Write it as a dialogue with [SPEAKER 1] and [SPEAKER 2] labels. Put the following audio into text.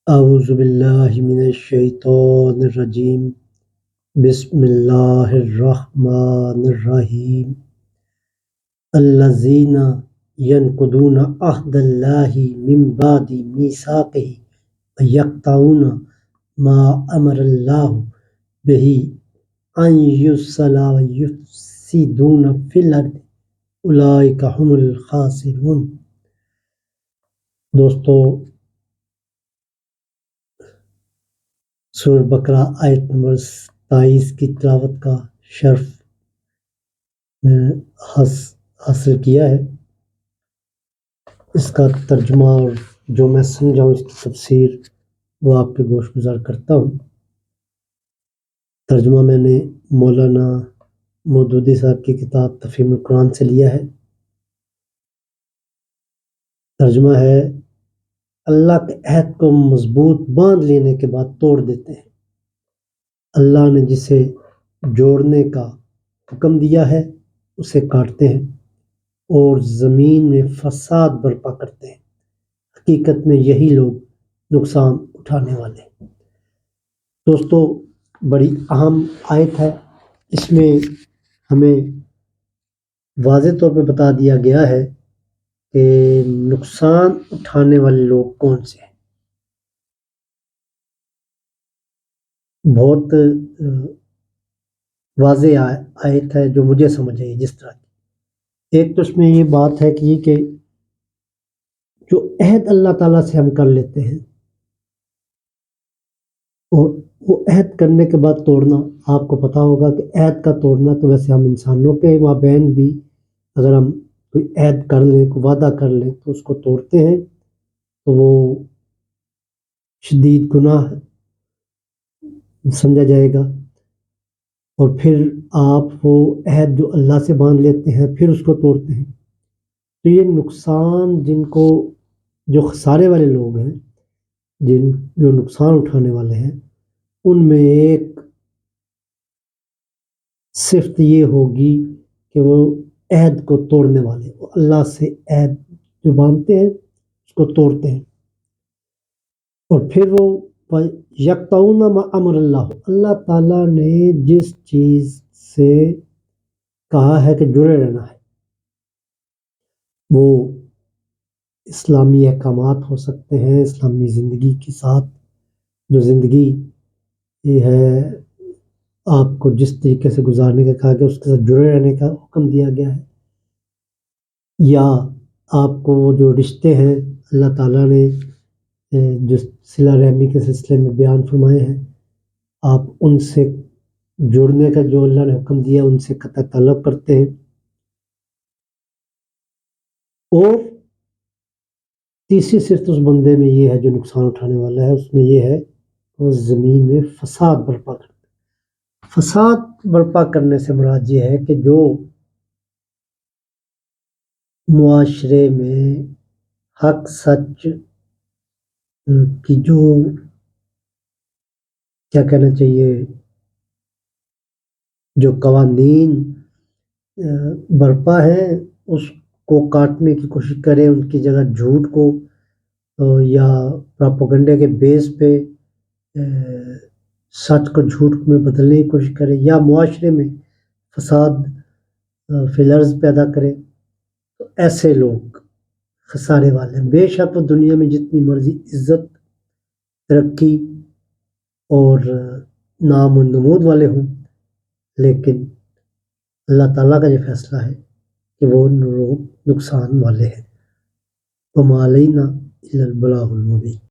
[SPEAKER 1] اعوذ باللہ من الشیطان الرجیم بسم اللہ الرحمن الرحیم الذین ینقضون عہد اللہ من بعد میثاقہ ویقطعون ما امر اللہ بہ ان یوصل ویفسدون فی الارض اولئک هم الخاسرون۔ دوستو، سورہ بقرہ آیت نمبر 27 کی تلاوت کا شرف میں حاصل کیا ہے۔ اس کا ترجمہ اور جو میں سمجھا ہوں اس کی تفسیر وہ آپ کے گوش گزار کرتا ہوں۔ ترجمہ میں نے مولانا مودودی صاحب کی کتاب تفہیم القرآن سے لیا ہے۔ ترجمہ ہے: اللہ کے عہد کو مضبوط باندھ لینے کے بعد توڑ دیتے ہیں۔ اللہ نے جسے جوڑنے کا حکم دیا ہے اسے کاٹتے ہیں اور زمین میں فساد برپا کرتے ہیں۔ حقیقت میں یہی لوگ نقصان اٹھانے والے ہیں۔ دوستو، بڑی اہم آیت ہے۔ اس میں ہمیں واضح طور پہ بتا دیا گیا ہے کہ نقصان اٹھانے والے لوگ کون سے ہیں۔ بہت واضح آیت ہے جو مجھے سمجھ آئی جس طرح کی۔ ایک تو اس میں یہ بات ہے کہ جو عہد اللہ تعالیٰ سے ہم کر لیتے ہیں اور وہ عہد کرنے کے بعد توڑنا، آپ کو پتہ ہوگا کہ عہد کا توڑنا تو ویسے ہم انسانوں کے مابین بھی اگر ہم کوئی عہد کر لیں، کوئی وعدہ کر لیں تو اس کو توڑتے ہیں تو وہ شدید گناہ سمجھا جائے گا۔ اور پھر آپ وہ عہد جو اللہ سے باندھ لیتے ہیں پھر اس کو توڑتے ہیں تو یہ نقصان جو خسارے والے لوگ ہیں، جو نقصان اٹھانے والے ہیں، ان میں ایک صفت یہ ہوگی کہ وہ عہد کو توڑنے والے، وہ اللہ سے عہد جو باندھتے ہیں اس کو توڑتے ہیں۔ اور پھر وہ یقطعون ما امر اللہ تعالیٰ نے جس چیز سے کہا ہے کہ جڑے رہنا ہے، وہ اسلامی احکامات ہو سکتے ہیں، اسلامی زندگی کے ساتھ جو زندگی یہ ہے آپ کو جس طریقے سے گزارنے کا کہا گیا اس کے ساتھ جڑے رہنے کا حکم دیا گیا ہے، یا آپ کو وہ جو رشتے ہیں اللہ تعالیٰ نے جو صلہ رحمی کے سلسلے میں بیان فرمائے ہیں، آپ ان سے جڑنے کا جو اللہ نے حکم دیا ان سے قطع تعلق کرتے ہیں۔ اور تیسری صرف اس بندے میں یہ ہے جو نقصان اٹھانے والا ہے، اس میں یہ ہے کہ وہ زمین میں فساد برپا کرتا ہے۔ فساد برپا کرنے سے مراد یہ ہے کہ جو معاشرے میں حق سچ کی جو کیا کہنا چاہیے جو قوانین برپا ہیں اس کو کاٹنے کی کوشش کرے، ان کی جگہ جھوٹ کو یا پراپیگنڈے کے بیس پہ سچ کو جھوٹ میں بدلنے کی کوشش کرے، یا معاشرے میں فساد فی الارض پیدا کرے، تو ایسے لوگ خسارے والے ہیں۔ بے شک وہ دنیا میں جتنی مرضی عزت، ترقی اور نام و نمود والے ہوں، لیکن اللہ تعالیٰ کا یہ فیصلہ ہے کہ وہ لوگ نقصان والے ہیں۔ وَمَا عَلَيْنَا إِلَّا الْبَلَاغُ الْمُبِينُ۔